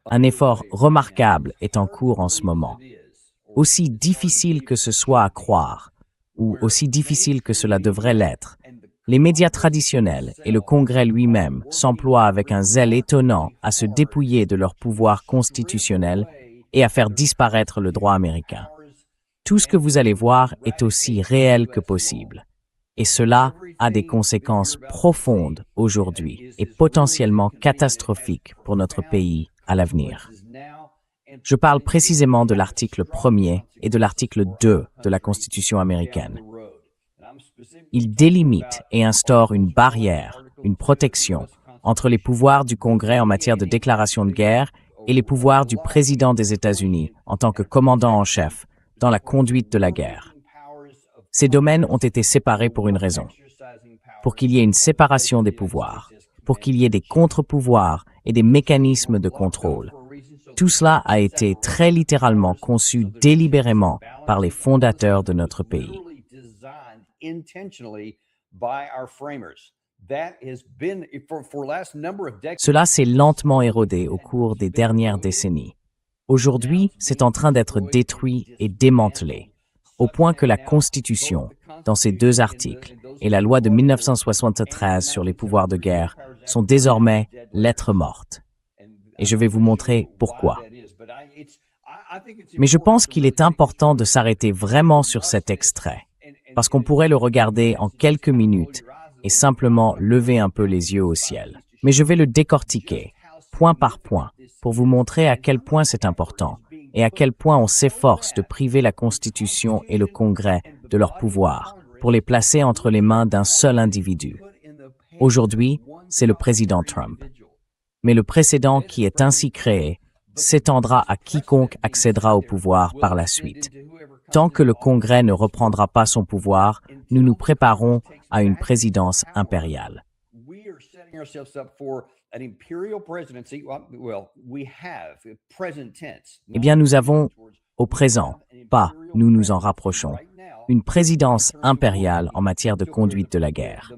Un effort remarquable est en cours en ce moment. Aussi difficile que ce soit à croire, ou aussi difficile que cela devrait l'être, les médias traditionnels et le Congrès lui-même s'emploient avec un zèle étonnant à se dépouiller de leur pouvoir constitutionnel et à faire disparaître le droit américain. Tout ce que vous allez voir est aussi réel que possible. Et cela a des conséquences profondes aujourd'hui et potentiellement catastrophiques pour notre pays à l'avenir. Je parle précisément de l'article 1er et de l'article 2 de la Constitution américaine. Il délimite et instaure une barrière, une protection, entre les pouvoirs du Congrès en matière de déclaration de guerre et les pouvoirs du président des États-Unis en tant que commandant en chef dans la conduite de la guerre. Ces domaines ont été séparés pour une raison, pour qu'il y ait une séparation des pouvoirs, pour qu'il y ait des contre-pouvoirs et des mécanismes de contrôle. Tout cela a été très littéralement conçu délibérément par les fondateurs de notre pays. Cela s'est lentement érodé au cours des dernières décennies. Aujourd'hui, c'est en train d'être détruit et démantelé, au point que la Constitution, dans ses 2 articles, et la loi de 1973 sur les pouvoirs de guerre sont désormais lettres mortes. Et je vais vous montrer pourquoi. Mais je pense qu'il est important de s'arrêter vraiment sur cet extrait, parce qu'on pourrait le regarder en quelques minutes et simplement lever un peu les yeux au ciel. Mais je vais le décortiquer, point par point, pour vous montrer à quel point c'est important et à quel point on s'efforce de priver la Constitution et le Congrès de leur pouvoir pour les placer entre les mains d'un seul individu. Aujourd'hui, c'est le président Trump. Mais le précédent qui est ainsi créé s'étendra à quiconque accédera au pouvoir par la suite. Tant que le Congrès ne reprendra pas son pouvoir, nous nous préparons à une présidence impériale. Eh bien, nous avons, au présent, pas, nous nous en rapprochons, une présidence impériale en matière de conduite de la guerre.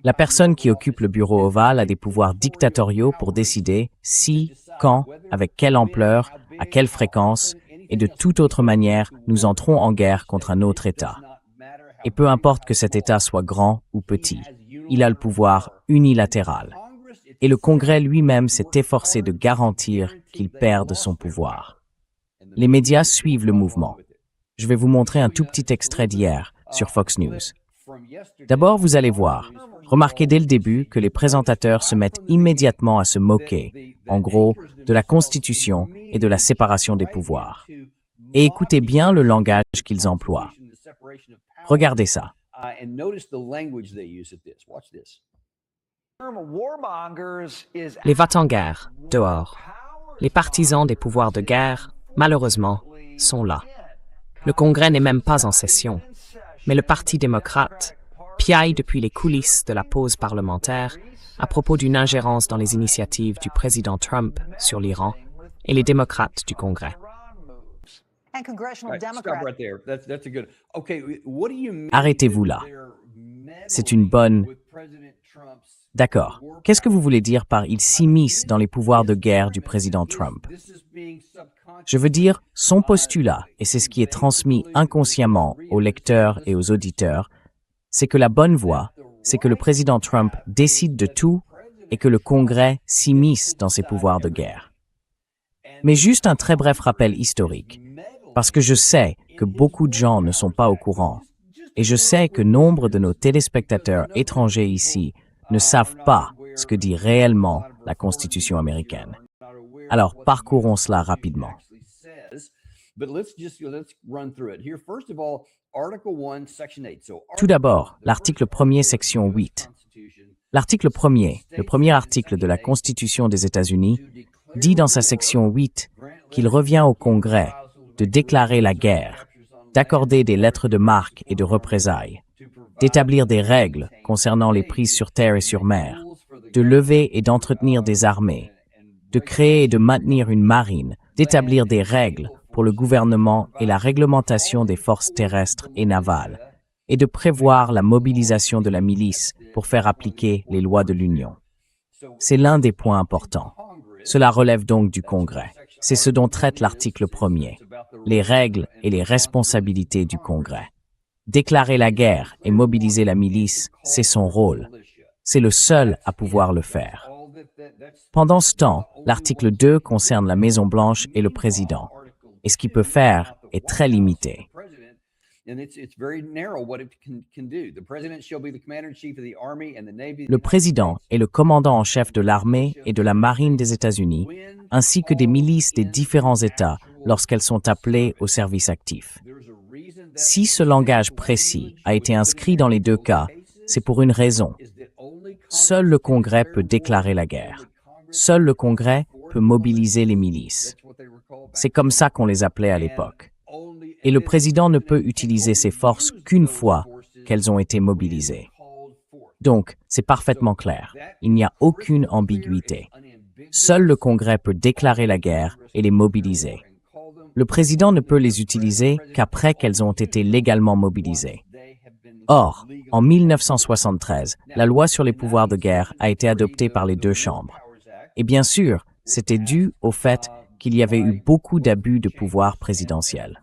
La personne qui occupe le bureau ovale a des pouvoirs dictatoriaux pour décider si, quand, avec quelle ampleur, à quelle fréquence, et de toute autre manière, nous entrons en guerre contre un autre État. Et peu importe que cet État soit grand ou petit, il a le pouvoir unilatéral. Et le Congrès lui-même s'est efforcé de garantir qu'il perde son pouvoir. Les médias suivent le mouvement. Je vais vous montrer un tout petit extrait d'hier sur Fox News. D'abord, vous allez voir, remarquez dès le début que les présentateurs se mettent immédiatement à se moquer, en gros, de la Constitution et de la séparation des pouvoirs. Et écoutez bien le langage qu'ils emploient. Regardez ça. Les va-t-en-guerre, dehors. Les partisans des pouvoirs de guerre, malheureusement, sont là. Le Congrès n'est même pas en session. Mais le Parti démocrate piaille depuis les coulisses de la pause parlementaire à propos d'une ingérence dans les initiatives du président Trump sur l'Iran et les démocrates du Congrès. Arrêtez-vous là. C'est une bonne... D'accord. Qu'est-ce que vous voulez dire par « il s'immisce dans les pouvoirs de guerre du président Trump » ? Je veux dire, son postulat, et c'est ce qui est transmis inconsciemment aux lecteurs et aux auditeurs, c'est que la bonne voie, c'est que le président Trump décide de tout et que le Congrès s'immisce dans ses pouvoirs de guerre. Mais juste un très bref rappel historique, parce que je sais que beaucoup de gens ne sont pas au courant, et je sais que nombre de nos téléspectateurs étrangers ici ne savent pas ce que dit réellement la Constitution américaine. Alors, parcourons cela rapidement. Tout d'abord, l'article 1er, section 8. L'article 1er, le premier article de la Constitution des États-Unis, dit dans sa section 8 qu'il revient au Congrès de déclarer la guerre, d'accorder des lettres de marque et de représailles, d'établir des règles concernant les prises sur terre et sur mer, de lever et d'entretenir des armées, de créer et de maintenir une marine, d'établir des règles pour le gouvernement et la réglementation des forces terrestres et navales, et de prévoir la mobilisation de la milice pour faire appliquer les lois de l'Union. C'est l'un des points importants. Cela relève donc du Congrès. C'est ce dont traite l'article 1er, les règles et les responsabilités du Congrès. Déclarer la guerre et mobiliser la milice, c'est son rôle. C'est le seul à pouvoir le faire. Pendant ce temps, l'article 2 concerne la Maison-Blanche et le président, et ce qu'il peut faire est très limité. Le président est le commandant en chef de l'armée et de la marine des États-Unis, ainsi que des milices des différents États lorsqu'elles sont appelées au service actif. Si ce langage précis a été inscrit dans les deux cas, c'est pour une raison. Seul le Congrès peut déclarer la guerre. Seul le Congrès peut mobiliser les milices. C'est comme ça qu'on les appelait à l'époque. Et le président ne peut utiliser ces forces qu'une fois qu'elles ont été mobilisées. Donc, c'est parfaitement clair. Il n'y a aucune ambiguïté. Seul le Congrès peut déclarer la guerre et les mobiliser. Le président ne peut les utiliser qu'après qu'elles ont été légalement mobilisées. Or, en 1973, la loi sur les pouvoirs de guerre a été adoptée par les deux chambres. Et bien sûr, c'était dû au fait qu'il y avait eu beaucoup d'abus de pouvoir présidentiel.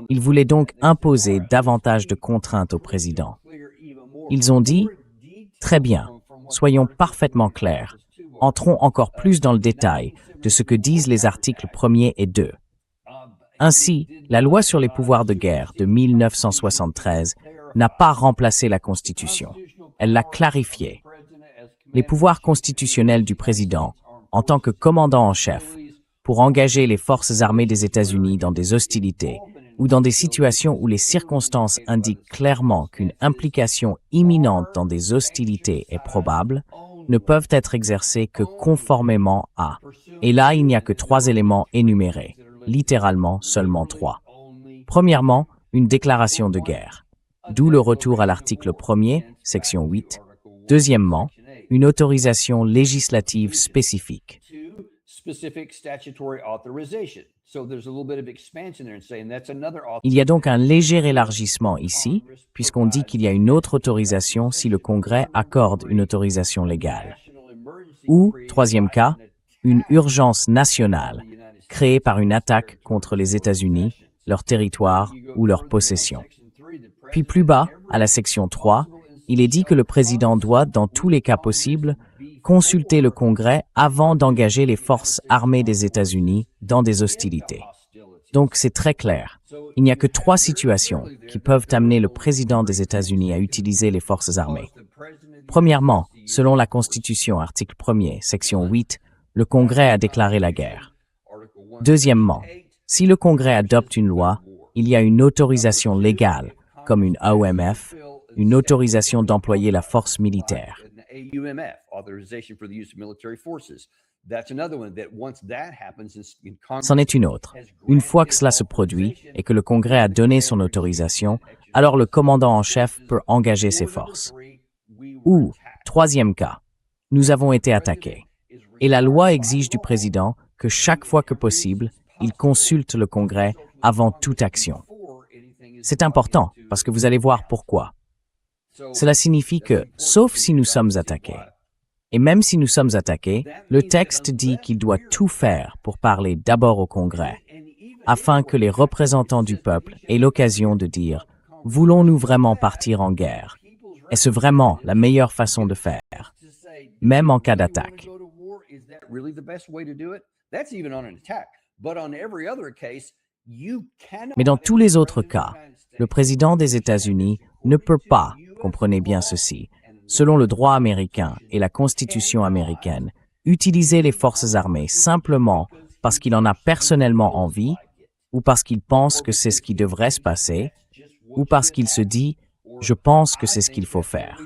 Ils voulaient donc imposer davantage de contraintes au président. Ils ont dit « Très bien, soyons parfaitement clairs. Entrons encore plus dans le détail de ce que disent les articles 1er et 2. » Ainsi, la loi sur les pouvoirs de guerre de 1973 n'a pas remplacé la Constitution. Elle l'a clarifiée. Les pouvoirs constitutionnels du président, en tant que commandant en chef, pour engager les forces armées des États-Unis dans des hostilités ou dans des situations où les circonstances indiquent clairement qu'une implication imminente dans des hostilités est probable, ne peuvent être exercés que conformément à. Et là, il n'y a que 3 éléments énumérés, littéralement seulement 3. Premièrement, une déclaration de guerre, d'où le retour à l'article 1er, section 8. Deuxièmement, une autorisation législative spécifique. Il y a donc un léger élargissement ici, puisqu'on dit qu'il y a une autre autorisation si le Congrès accorde une autorisation légale. Ou, troisième cas, une urgence nationale, créée par une attaque contre les États-Unis, leur territoire ou leur possession. Puis plus bas, à la section 3, il est dit que le président doit, dans tous les cas possibles, consulter le Congrès avant d'engager les forces armées des États-Unis dans des hostilités. Donc c'est très clair. Il n'y a que 3 situations qui peuvent amener le président des États-Unis à utiliser les forces armées. Premièrement, selon la Constitution, article 1er, section 8, le Congrès a déclaré la guerre. Deuxièmement, si le Congrès adopte une loi, il y a une autorisation légale, comme une AOMF, une autorisation d'employer la force militaire. C'en est une autre. Une fois que cela se produit et que le Congrès a donné son autorisation, alors le commandant en chef peut engager ses forces. Ou, troisième cas, nous avons été attaqués. Et la loi exige du président que chaque fois que possible, il consulte le Congrès avant toute action. C'est important parce que vous allez voir pourquoi. Cela signifie que, sauf si nous sommes attaqués, et même si nous sommes attaqués, le texte dit qu'il doit tout faire pour parler d'abord au Congrès, afin que les représentants du peuple aient l'occasion de dire « Voulons-nous vraiment partir en guerre? Est-ce vraiment la meilleure façon de faire? » Même en cas d'attaque. Mais dans tous les autres cas, le président des États-Unis ne peut pas, comprenez bien ceci, selon le droit américain et la Constitution américaine, utiliser les forces armées simplement parce qu'il en a personnellement envie, ou parce qu'il pense que c'est ce qui devrait se passer, ou parce qu'il se dit « je pense que c'est ce qu'il faut faire ».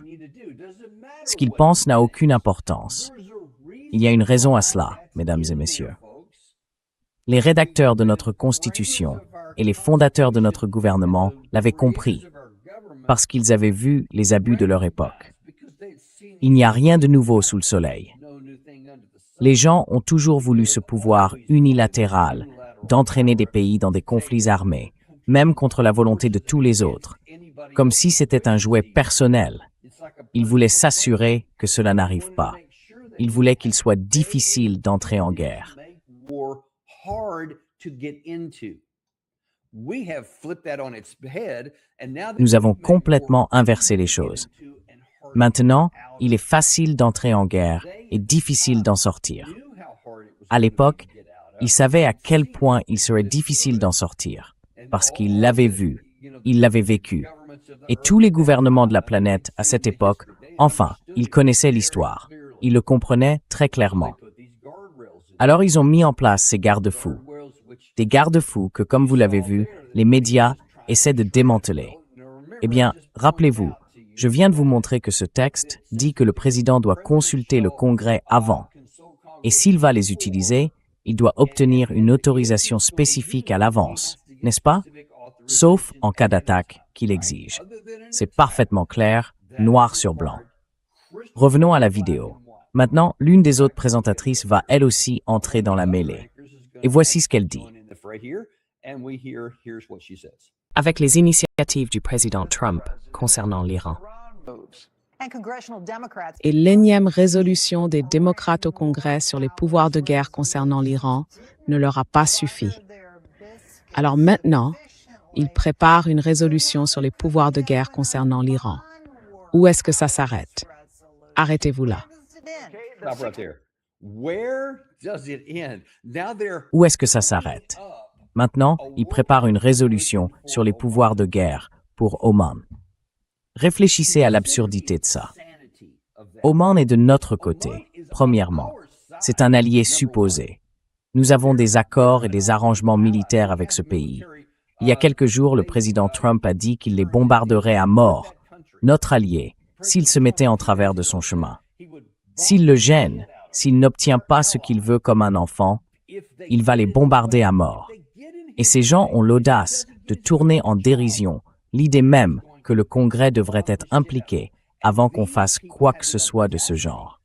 Ce qu'il pense n'a aucune importance. Il y a une raison à cela, mesdames et messieurs. Les rédacteurs de notre Constitution et les fondateurs de notre gouvernement l'avaient compris, parce qu'ils avaient vu les abus de leur époque. Il n'y a rien de nouveau sous le soleil. Les gens ont toujours voulu ce pouvoir unilatéral d'entraîner des pays dans des conflits armés, même contre la volonté de tous les autres. comme si c'était un jouet personnel. Ils voulaient s'assurer que cela n'arrive pas. Ils voulaient qu'il soit difficile d'entrer en guerre. Nous avons complètement inversé les choses. Maintenant, il est facile d'entrer en guerre et difficile d'en sortir. À l'époque, ils savaient à quel point il serait difficile d'en sortir, parce qu'ils l'avaient vu, ils l'avaient vécu. Et tous les gouvernements de la planète à cette époque, enfin, ils connaissaient l'histoire. Ils le comprenaient très clairement. Alors ils ont mis en place ces garde-fous. Des garde-fous que, comme vous l'avez vu, les médias essaient de démanteler. Eh bien, rappelez-vous, je viens de vous montrer que ce texte dit que le président doit consulter le Congrès avant. Et s'il va les utiliser, il doit obtenir une autorisation spécifique à l'avance, n'est-ce pas? Sauf en cas d'attaque qu'il exige. C'est parfaitement clair, noir sur blanc. Revenons à la vidéo. Maintenant, l'une des autres présentatrices va elle aussi entrer dans la mêlée. Et voici ce qu'elle dit. Avec les initiatives du président Trump concernant l'Iran et l'énième résolution des démocrates au Congrès sur les pouvoirs de guerre concernant l'Iran ne leur a pas suffi. Alors maintenant, ils préparent une résolution sur les pouvoirs de guerre concernant l'Iran. Où est-ce que ça s'arrête? Arrêtez-vous là. Où est-ce que ça s'arrête? Maintenant, ils préparent une résolution sur les pouvoirs de guerre pour Oman. Réfléchissez à l'absurdité de ça. Oman est de notre côté, premièrement. C'est un allié supposé. Nous avons des accords et des arrangements militaires avec ce pays. Il y a quelques jours, le président Trump a dit qu'il les bombarderait à mort, notre allié, s'il se mettait en travers de son chemin. S'il le gêne, s'il n'obtient pas ce qu'il veut comme un enfant, il va les bombarder à mort. Et ces gens ont l'audace de tourner en dérision l'idée même que le Congrès devrait être impliqué avant qu'on fasse quoi que ce soit de ce genre.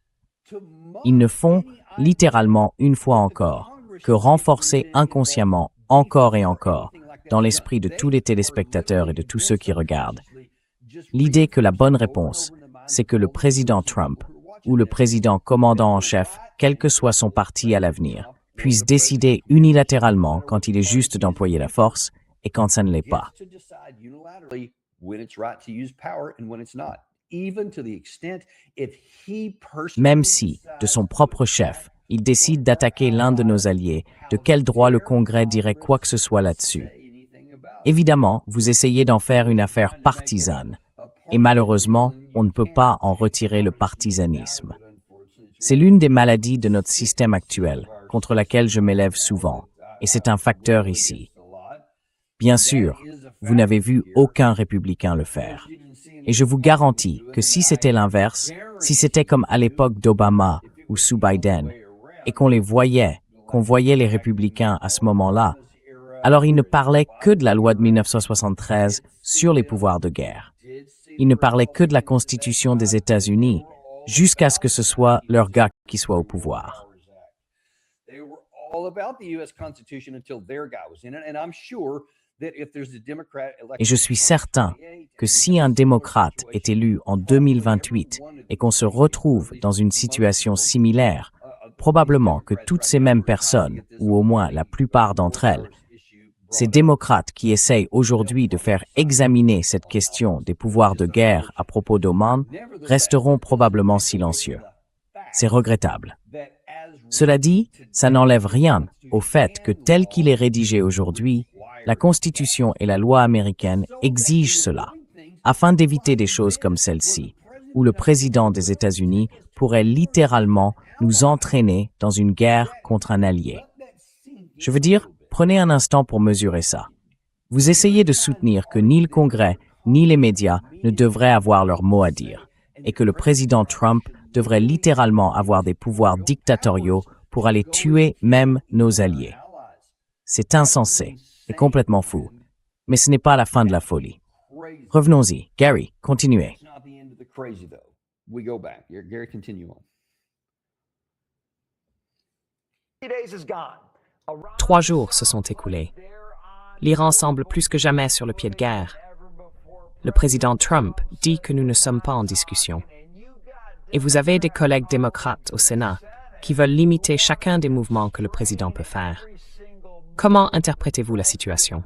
Ils ne font, littéralement une fois encore, que renforcer inconsciemment, encore et encore, dans l'esprit de tous les téléspectateurs et de tous ceux qui regardent, l'idée que la bonne réponse, c'est que le président Trump, ou le président commandant en chef, quel que soit son parti à l'avenir, puisse décider unilatéralement quand il est juste d'employer la force et quand ça ne l'est pas. Même si, de son propre chef, il décide d'attaquer l'un de nos alliés, de quel droit le Congrès dirait quoi que ce soit là-dessus? Évidemment, vous essayez d'en faire une affaire partisane, et malheureusement, on ne peut pas en retirer le partisanisme. C'est l'une des maladies de notre système actuel, contre laquelle je m'élève souvent, et c'est un facteur ici. Bien sûr, vous n'avez vu aucun républicain le faire. Et je vous garantis que si c'était l'inverse, si c'était comme à l'époque d'Obama ou sous Biden, et qu'on voyait les républicains à ce moment-là, alors ils ne parlaient que de la loi de 1973 sur les pouvoirs de guerre. Ils ne parlaient que de la Constitution des États-Unis, jusqu'à ce que ce soit leur gars qui soit au pouvoir. Et je suis certain que si un démocrate est élu en 2028 et qu'on se retrouve dans une situation similaire, probablement que toutes ces mêmes personnes, ou au moins la plupart d'entre elles, ces démocrates qui essayent aujourd'hui de faire examiner cette question des pouvoirs de guerre à propos d'Oman, resteront probablement silencieux. C'est regrettable. Cela dit, ça n'enlève rien au fait que tel qu'il est rédigé aujourd'hui, la Constitution et la loi américaine exigent cela, afin d'éviter des choses comme celle-ci, où le président des États-Unis pourrait littéralement nous entraîner dans une guerre contre un allié. Je veux dire, prenez un instant pour mesurer ça. Vous essayez de soutenir que ni le Congrès, ni les médias ne devraient avoir leur mot à dire, et que le président Trump devrait littéralement avoir des pouvoirs dictatoriaux pour aller tuer même nos alliés. C'est insensé et complètement fou, mais ce n'est pas la fin de la folie. Revenons-y. Gary, continuez. 3 jours se sont écoulés. L'Iran semble plus que jamais sur le pied de guerre. le président Trump dit que nous ne sommes pas en discussion. Et vous avez des collègues démocrates au Sénat qui veulent limiter chacun des mouvements que le président peut faire. Comment interprétez-vous la situation?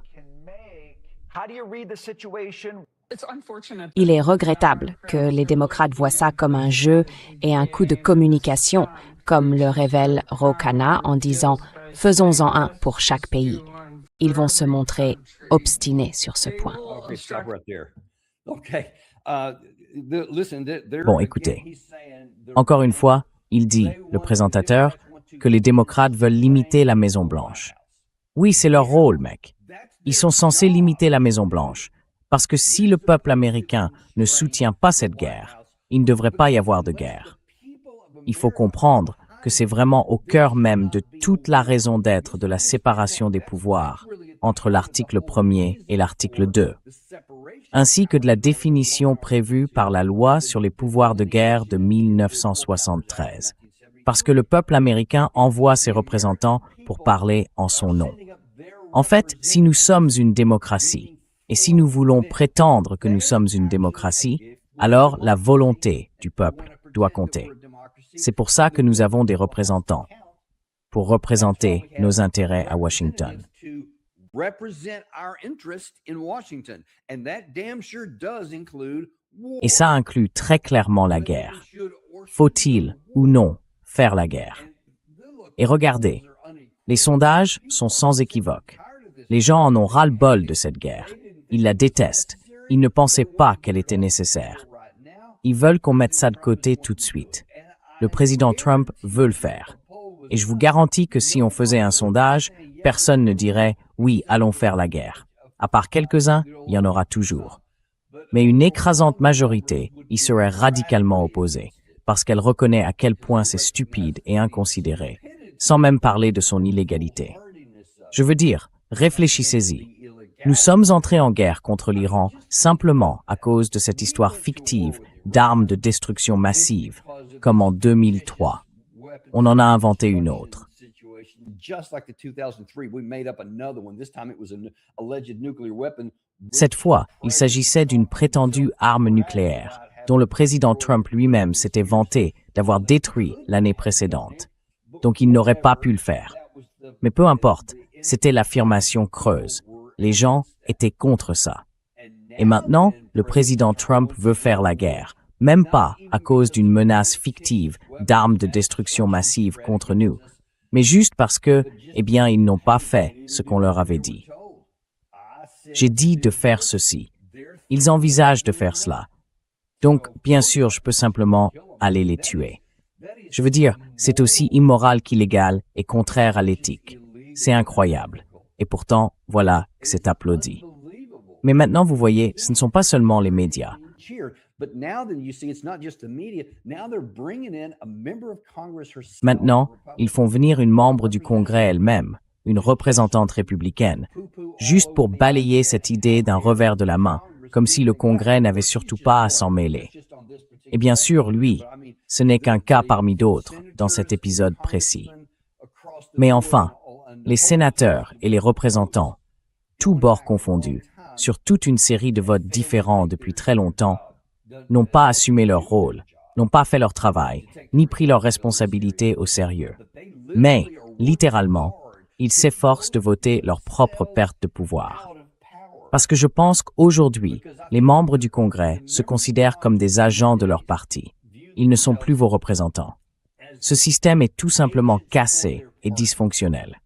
Il est regrettable que les démocrates voient ça comme un jeu et un coup de communication, comme le révèle Ro Khanna en disant « faisons-en un pour chaque pays ». Ils vont se montrer obstinés sur ce point. Bon, écoutez. Encore une fois, il dit, le présentateur, que les démocrates veulent limiter la Maison-Blanche. Oui, c'est leur rôle, mec. Ils sont censés limiter la Maison-Blanche. Parce que si le peuple américain ne soutient pas cette guerre, il ne devrait pas y avoir de guerre. Il faut comprendre que c'est vraiment au cœur même de toute la raison d'être de la séparation des pouvoirs entre l'article 1er et l'article 2, ainsi que de la définition prévue par la loi sur les pouvoirs de guerre de 1973, parce que le peuple américain envoie ses représentants pour parler en son nom. En fait, si nous sommes une démocratie, et si nous voulons prétendre que nous sommes une démocratie, alors la volonté du peuple doit compter. C'est pour ça que nous avons des représentants, pour représenter nos intérêts à Washington. Et ça inclut très clairement la guerre. Faut-il ou non faire la guerre? Et regardez, les sondages sont sans équivoque. Les gens en ont ras-le-bol de cette guerre. Ils la détestent. Ils ne pensaient pas qu'elle était nécessaire. Ils veulent qu'on mette ça de côté tout de suite. Le président Trump veut le faire. Et je vous garantis que si on faisait un sondage, personne ne dirait « oui, allons faire la guerre ». À part quelques-uns, il y en aura toujours. Mais une écrasante majorité y serait radicalement opposée, parce qu'elle reconnaît à quel point c'est stupide et inconsidéré, sans même parler de son illégalité. Je veux dire, réfléchissez-y. Nous sommes entrés en guerre contre l'Iran simplement à cause de cette histoire fictive d'armes de destruction massive, comme en 2003. On en a inventé une autre. Cette fois, il s'agissait d'une prétendue arme nucléaire, dont le président Trump lui-même s'était vanté d'avoir détruit l'année précédente. Donc il n'aurait pas pu le faire. Mais peu importe, c'était l'affirmation creuse. Les gens étaient contre ça. Et maintenant, le président Trump veut faire la guerre, même pas à cause d'une menace fictive d'armes de destruction massive contre nous, mais juste parce que, eh bien, ils n'ont pas fait ce qu'on leur avait dit. J'ai dit de faire ceci. Ils envisagent de faire cela. Donc, bien sûr, je peux simplement aller les tuer. Je veux dire, c'est aussi immoral qu'illégal et contraire à l'éthique. C'est incroyable. Et pourtant, voilà que c'est applaudi. Mais maintenant, vous voyez, ce ne sont pas seulement les médias. Maintenant, ils font venir une membre du Congrès elle-même, une représentante républicaine, juste pour balayer cette idée d'un revers de la main, comme si le Congrès n'avait surtout pas à s'en mêler. Et bien sûr, lui, ce n'est qu'un cas parmi d'autres dans cet épisode précis. Mais enfin, les sénateurs et les représentants, tous bords confondus, sur toute une série de votes différents depuis très longtemps, n'ont pas assumé leur rôle, n'ont pas fait leur travail, ni pris leurs responsabilités au sérieux. Mais, littéralement, ils s'efforcent de voter leur propre perte de pouvoir. Parce que je pense qu'aujourd'hui, les membres du Congrès se considèrent comme des agents de leur parti. Ils ne sont plus vos représentants. Ce système est tout simplement cassé et dysfonctionnel.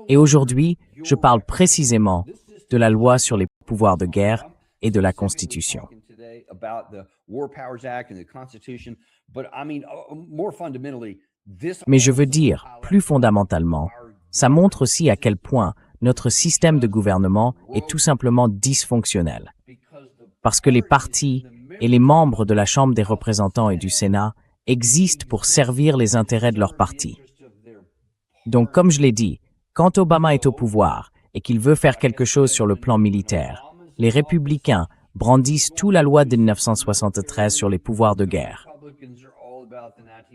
Et aujourd'hui, je parle précisément de la loi sur les pouvoirs de guerre et de la Constitution. Mais je veux dire, plus fondamentalement, ça montre aussi à quel point notre système de gouvernement est tout simplement dysfonctionnel. Parce que les partis et les membres de la Chambre des représentants et du Sénat existent pour servir les intérêts de leur parti. Donc, comme je l'ai dit, quand Obama est au pouvoir et qu'il veut faire quelque chose sur le plan militaire, les républicains brandissent toute la loi de 1973 sur les pouvoirs de guerre.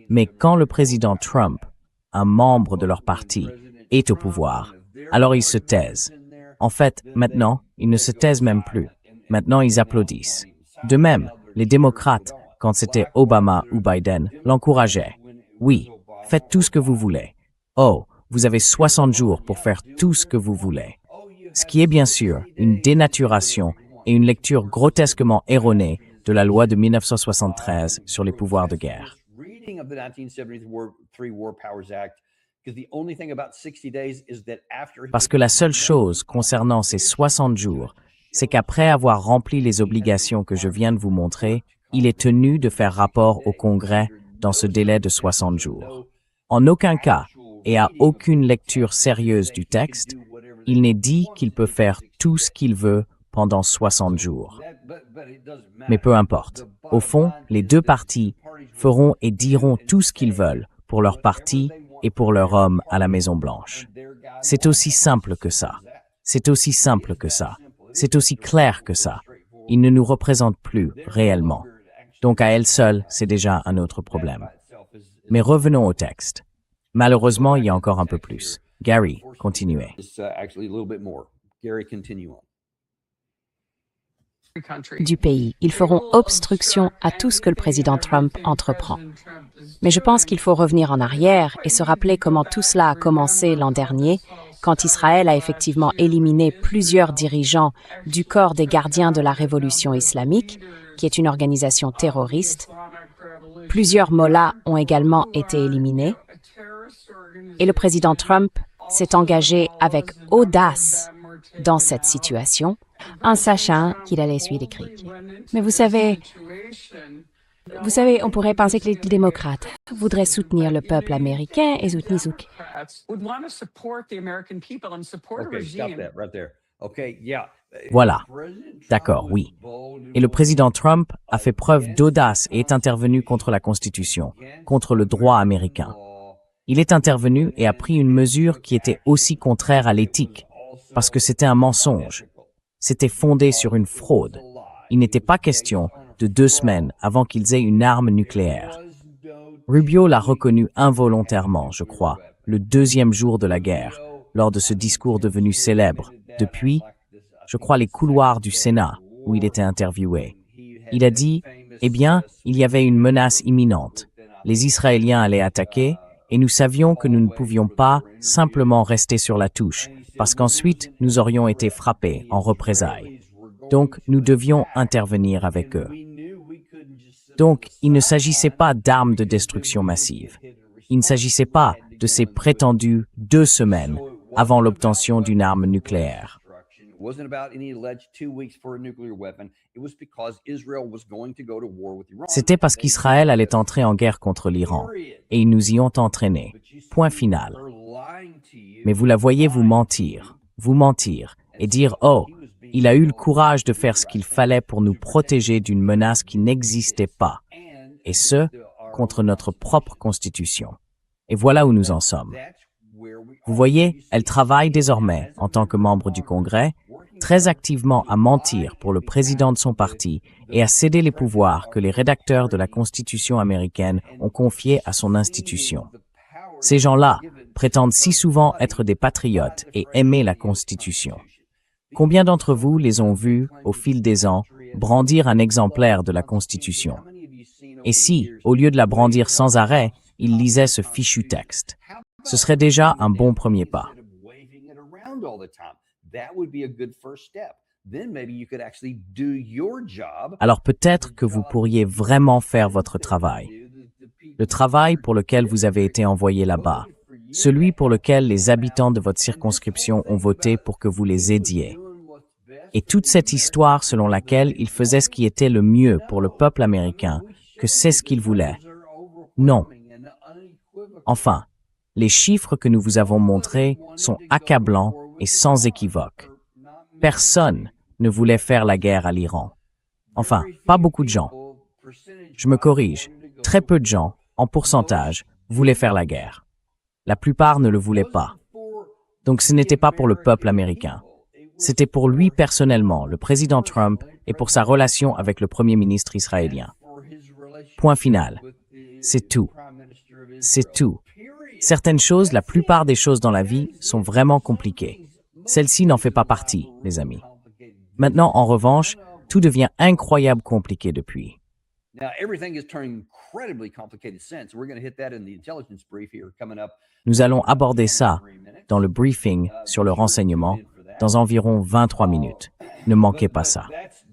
Mais quand le président Trump, un membre de leur parti, est au pouvoir, alors ils se taisent. En fait, maintenant, ils ne se taisent même plus. Maintenant, ils applaudissent. De même, les démocrates, quand c'était Obama ou Biden, l'encourageaient. Oui, faites tout ce que vous voulez. Oh, vous avez 60 jours pour faire tout ce que vous voulez. Ce qui est bien sûr une dénaturation et une lecture grotesquement erronée de la loi de 1973 sur les pouvoirs de guerre. Parce que la seule chose concernant ces 60 jours, c'est qu'après avoir rempli les obligations que je viens de vous montrer, il est tenu de faire rapport au Congrès dans ce délai de 60 jours. En aucun cas, et à aucune lecture sérieuse du texte, il n'est dit qu'il peut faire tout ce qu'il veut pendant 60 jours. Mais peu importe. Au fond, les deux partis feront et diront tout ce qu'ils veulent pour leur parti et pour leur homme à la Maison-Blanche. C'est aussi simple que ça. C'est aussi simple que ça. C'est aussi clair que ça. Ils ne nous représentent plus réellement. Donc à elle seule, c'est déjà un autre problème. Mais revenons au texte. Malheureusement, il y a encore un peu plus. Gary, continuez. Du pays. Ils feront obstruction à tout ce que le président Trump entreprend. Mais je pense qu'il faut revenir en arrière et se rappeler comment tout cela a commencé l'an dernier, quand Israël a effectivement éliminé plusieurs dirigeants du corps des gardiens de la révolution islamique, qui est une organisation terroriste. Plusieurs mollahs ont également été éliminés. Et le président Trump s'est engagé avec audace dans cette situation, en sachant qu'il allait essuyer des critiques. Mais vous savez, on pourrait penser que les démocrates voudraient soutenir le peuple américain et soutenir Zouk. Voilà. D'accord, oui. Et le président Trump a fait preuve d'audace et est intervenu contre la Constitution, contre le droit américain. Il est intervenu et a pris une mesure qui était aussi contraire à l'éthique, parce que c'était un mensonge. C'était fondé sur une fraude. Il n'était pas question de 2 semaines avant qu'ils aient une arme nucléaire. Rubio l'a reconnu involontairement, je crois, le 2e jour de la guerre, lors de ce discours devenu célèbre. Depuis, je crois, les couloirs du Sénat, où il était interviewé. Il a dit, eh bien, il y avait une menace imminente. Les Israéliens allaient attaquer, et nous savions que nous ne pouvions pas simplement rester sur la touche, parce qu'ensuite nous aurions été frappés en représailles. Donc nous devions intervenir avec eux. Donc il ne s'agissait pas d'armes de destruction massive. Il ne s'agissait pas de ces prétendues 2 semaines avant l'obtention d'une arme nucléaire. C'était parce qu'Israël allait entrer en guerre contre l'Iran, et ils nous y ont entraînés. Point final. Mais vous la voyez vous mentir, et dire « Oh, il a eu le courage de faire ce qu'il fallait pour nous protéger d'une menace qui n'existait pas, et ce, contre notre propre Constitution. » Et voilà où nous en sommes. Vous voyez, elle travaille désormais, en tant que membre du Congrès, très activement à mentir pour le président de son parti et à céder les pouvoirs que les rédacteurs de la Constitution américaine ont confiés à son institution. Ces gens-là prétendent si souvent être des patriotes et aimer la Constitution. Combien d'entre vous les ont vus, au fil des ans, brandir un exemplaire de la Constitution? Et si, au lieu de la brandir sans arrêt, ils lisaient ce fichu texte? Ce serait déjà un bon premier pas. Alors peut-être que vous pourriez vraiment faire votre travail. Le travail pour lequel vous avez été envoyé là-bas. Celui pour lequel les habitants de votre circonscription ont voté pour que vous les aidiez. Et toute cette histoire selon laquelle ils faisaient ce qui était le mieux pour le peuple américain, que c'est ce qu'ils voulaient. Non. Enfin, les chiffres que nous vous avons montrés sont accablants et sans équivoque. Personne ne voulait faire la guerre à l'Iran. Enfin, pas beaucoup de gens. Je me corrige, très peu de gens, en pourcentage, voulaient faire la guerre. La plupart ne le voulaient pas. Donc ce n'était pas pour le peuple américain. C'était pour lui personnellement, le président Trump, et pour sa relation avec le premier ministre israélien. Point final. C'est tout. C'est tout. Certaines choses, la plupart des choses dans la vie, sont vraiment compliquées. Celle-ci n'en fait pas partie, les amis. Maintenant, en revanche, Tout devient incroyable compliqué depuis. Nous allons aborder ça dans le briefing sur le renseignement dans environ 23 minutes. Ne manquez pas ça.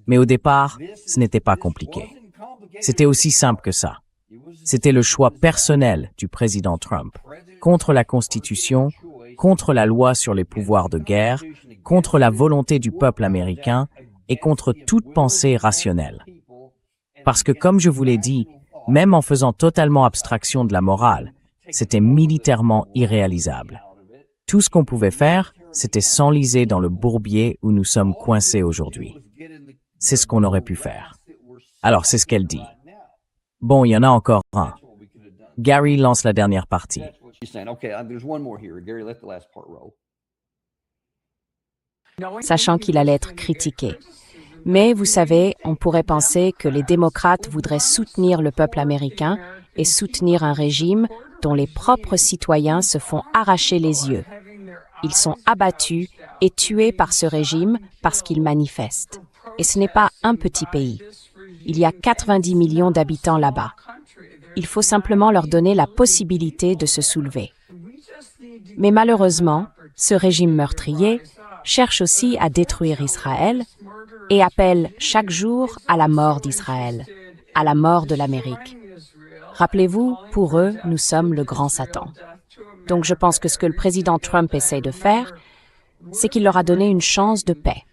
Mais au départ, ce n'était pas compliqué. C'était aussi simple que ça. C'était le choix personnel du président Trump contre la Constitution, contre la loi sur les pouvoirs de guerre, contre la volonté du peuple américain et contre toute pensée rationnelle. Parce que, comme je vous l'ai dit, même en faisant totalement abstraction de la morale, c'était militairement irréalisable. Tout ce qu'on pouvait faire, c'était s'enliser dans le bourbier où nous sommes coincés aujourd'hui. C'est ce qu'on aurait pu faire. Alors, c'est ce qu'elle dit. Bon, il y en a encore un. Gary lance la dernière partie. Sachant qu'il allait être critiqué. Mais vous savez, on pourrait penser que les démocrates voudraient soutenir le peuple américain et soutenir un régime dont les propres citoyens se font arracher les yeux. Ils sont abattus et tués par ce régime parce qu'ils manifestent. Et ce n'est pas un petit pays. Il y a 90 millions d'habitants là-bas. Il faut simplement leur donner la possibilité de se soulever. Mais malheureusement, ce régime meurtrier cherche aussi à détruire Israël et appelle chaque jour à la mort d'Israël, à la mort de l'Amérique. Rappelez-vous, pour eux, nous sommes le grand Satan. Donc je pense que ce que le président Trump essaie de faire, c'est qu'il leur a donné une chance de paix.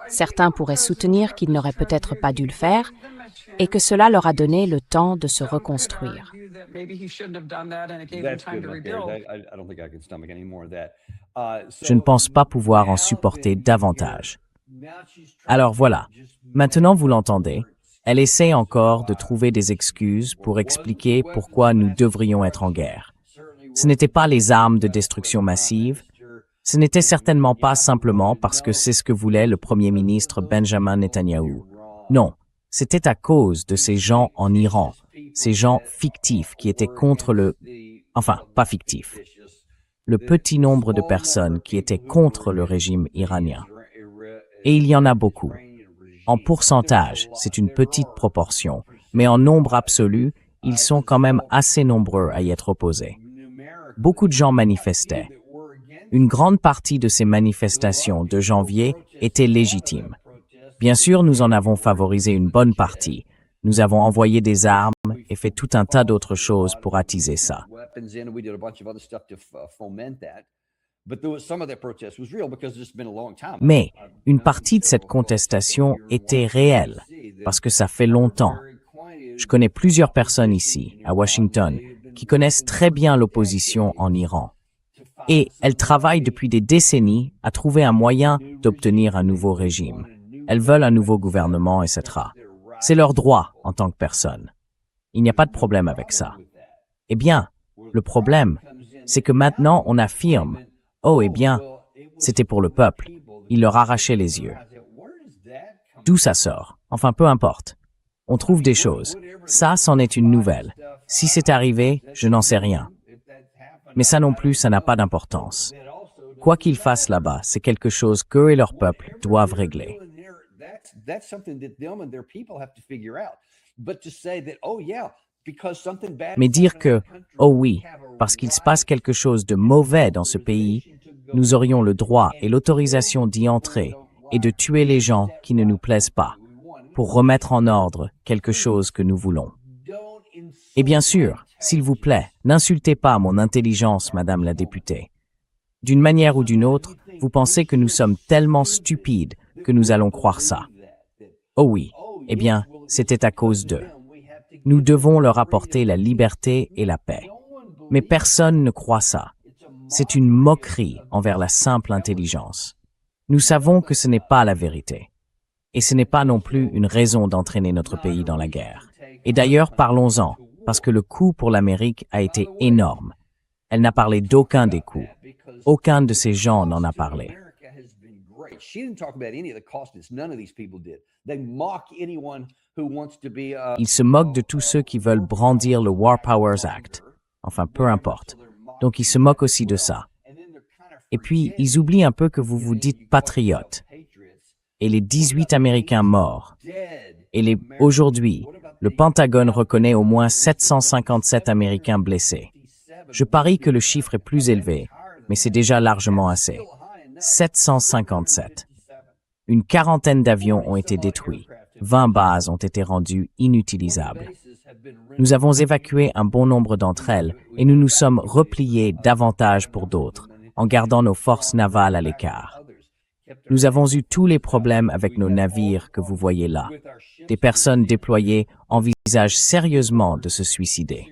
Certains pourraient soutenir qu'il n'aurait peut-être pas dû le faire et que cela leur a donné le temps de se reconstruire. Je ne pense pas pouvoir en supporter davantage. Alors voilà, maintenant vous l'entendez, elle essaie encore de trouver des excuses pour expliquer pourquoi nous devrions être en guerre. Ce n'étaient pas les armes de destruction massive, ce n'était certainement pas simplement parce que c'est ce que voulait le Premier ministre Benjamin Netanyahou. Non, c'était à cause de ces gens en Iran, ces gens fictifs qui étaient contre enfin, pas fictifs, le petit nombre de personnes qui étaient contre le régime iranien. Et il y en a beaucoup. En pourcentage, c'est une petite proportion, mais en nombre absolu, ils sont quand même assez nombreux à y être opposés. Beaucoup de gens manifestaient. Une grande partie de ces manifestations de janvier étaient légitimes. Bien sûr, nous en avons favorisé une bonne partie. Nous avons envoyé des armes et fait tout un tas d'autres choses pour attiser ça. Mais une partie de cette contestation était réelle, parce que ça fait longtemps. Je connais plusieurs personnes ici, à Washington, qui connaissent très bien l'opposition en Iran. Et elles travaillent depuis des décennies à trouver un moyen d'obtenir un nouveau régime. Elles veulent un nouveau gouvernement, etc. C'est leur droit en tant que personne. Il n'y a pas de problème avec ça. Eh bien, le problème, c'est que maintenant on affirme « Oh, eh bien, c'était pour le peuple. Il leur arrachait les yeux. » D'où ça sort? Enfin, peu importe. On trouve des choses. Ça, c'en est une nouvelle. Si c'est arrivé, je n'en sais rien. Mais ça non plus, ça n'a pas d'importance. Quoi qu'ils fassent là-bas, c'est quelque chose qu'eux et leur peuple doivent régler. Mais dire que, oh oui, parce qu'il se passe quelque chose de mauvais dans ce pays, nous aurions le droit et l'autorisation d'y entrer et de tuer les gens qui ne nous plaisent pas, pour remettre en ordre quelque chose que nous voulons. Et bien sûr, s'il vous plaît, n'insultez pas mon intelligence, Madame la députée. D'une manière ou d'une autre, vous pensez que nous sommes tellement stupides que nous allons croire ça. Oh oui, eh bien, c'était à cause d'eux. Nous devons leur apporter la liberté et la paix. Mais personne ne croit ça. C'est une moquerie envers la simple intelligence. Nous savons que ce n'est pas la vérité. Et ce n'est pas non plus une raison d'entraîner notre pays dans la guerre. Et d'ailleurs, parlons-en, parce que le coût pour l'Amérique a été énorme. Elle n'a parlé d'aucun des coûts. Aucun de ces gens n'en a parlé. Ils se moquent de tous ceux qui veulent brandir le War Powers Act. Enfin, peu importe. Donc, ils se moquent aussi de ça. Et puis, ils oublient un peu que vous vous dites patriote. et les 18 Américains morts. Aujourd'hui, le Pentagone reconnaît au moins 757 Américains blessés. Je parie que le chiffre est plus élevé, mais c'est déjà largement assez. 757. Une quarantaine d'avions ont été détruits. 20 bases ont été rendues inutilisables. Nous avons évacué un bon nombre d'entre elles et nous nous sommes repliés davantage pour d'autres, en gardant nos forces navales à l'écart. Nous avons eu tous les problèmes avec nos navires que vous voyez là. Des personnes déployées envisagent sérieusement de se suicider.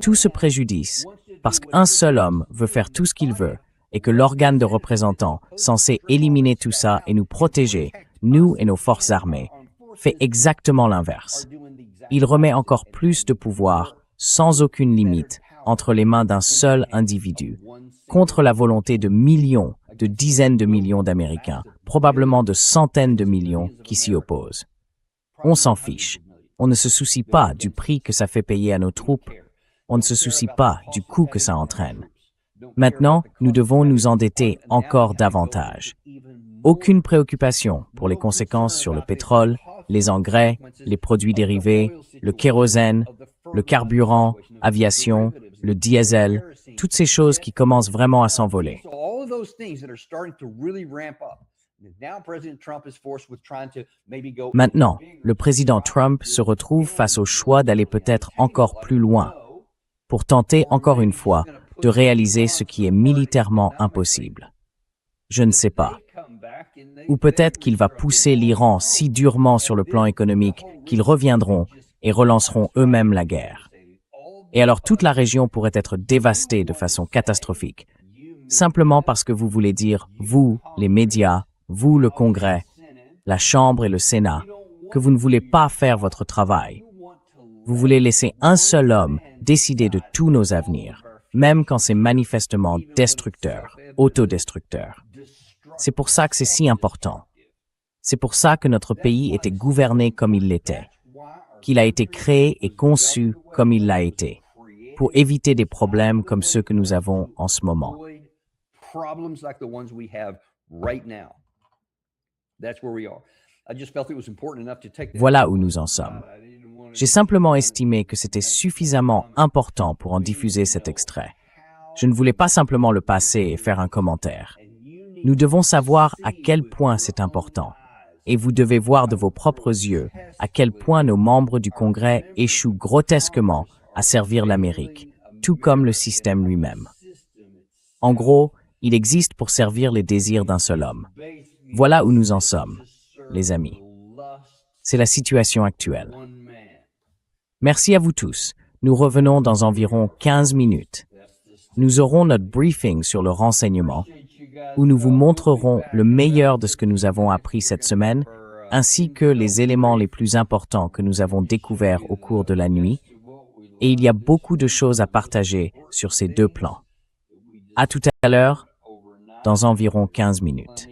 Tout ce préjudice, parce qu'un seul homme veut faire tout ce qu'il veut, et que l'organe de représentant, censé éliminer tout ça et nous protéger, nous et nos forces armées, fait exactement l'inverse. Il remet encore plus de pouvoir, sans aucune limite, entre les mains d'un seul individu, contre la volonté de millions, de dizaines de millions d'Américains, probablement de centaines de millions qui s'y opposent. On s'en fiche. On ne se soucie pas du prix que ça fait payer à nos troupes. On ne se soucie pas du coût que ça entraîne. Maintenant, nous devons nous endetter encore davantage. Aucune préoccupation pour les conséquences sur le pétrole, les engrais, les produits dérivés, le kérosène, le carburant, aviation, le diesel, toutes ces choses qui commencent vraiment à s'envoler. Maintenant, le président Trump se retrouve face au choix d'aller peut-être encore plus loin, pour tenter encore une fois de réaliser ce qui est militairement impossible. Je ne sais pas. Ou peut-être qu'il va pousser l'Iran si durement sur le plan économique qu'ils reviendront et relanceront eux-mêmes la guerre. Et alors toute la région pourrait être dévastée de façon catastrophique, simplement parce que vous voulez dire, vous, les médias, vous, le Congrès, la Chambre et le Sénat, que vous ne voulez pas faire votre travail. Vous voulez laisser un seul homme décider de tous nos avenirs, même quand c'est manifestement destructeur, autodestructeur. C'est pour ça que c'est si important. C'est pour ça que notre pays était gouverné comme il l'était, qu'il a été créé et conçu comme il l'a été, pour éviter des problèmes comme ceux que nous avons en ce moment. Voilà où nous en sommes. J'ai simplement estimé que c'était suffisamment important pour en diffuser cet extrait. Je ne voulais pas simplement le passer et faire un commentaire. Nous devons savoir à quel point c'est important. Et vous devez voir de vos propres yeux à quel point nos membres du Congrès échouent grotesquement à servir l'Amérique, tout comme le système lui-même. En gros, il existe pour servir les désirs d'un seul homme. Voilà où nous en sommes, les amis. C'est la situation actuelle. Merci à vous tous. Nous revenons dans environ 15 minutes. Nous aurons notre briefing sur le renseignement, où nous vous montrerons le meilleur de ce que nous avons appris cette semaine, ainsi que les éléments les plus importants que nous avons découverts au cours de la nuit, et il y a beaucoup de choses à partager sur ces deux plans. À tout à l'heure, dans environ 15 minutes.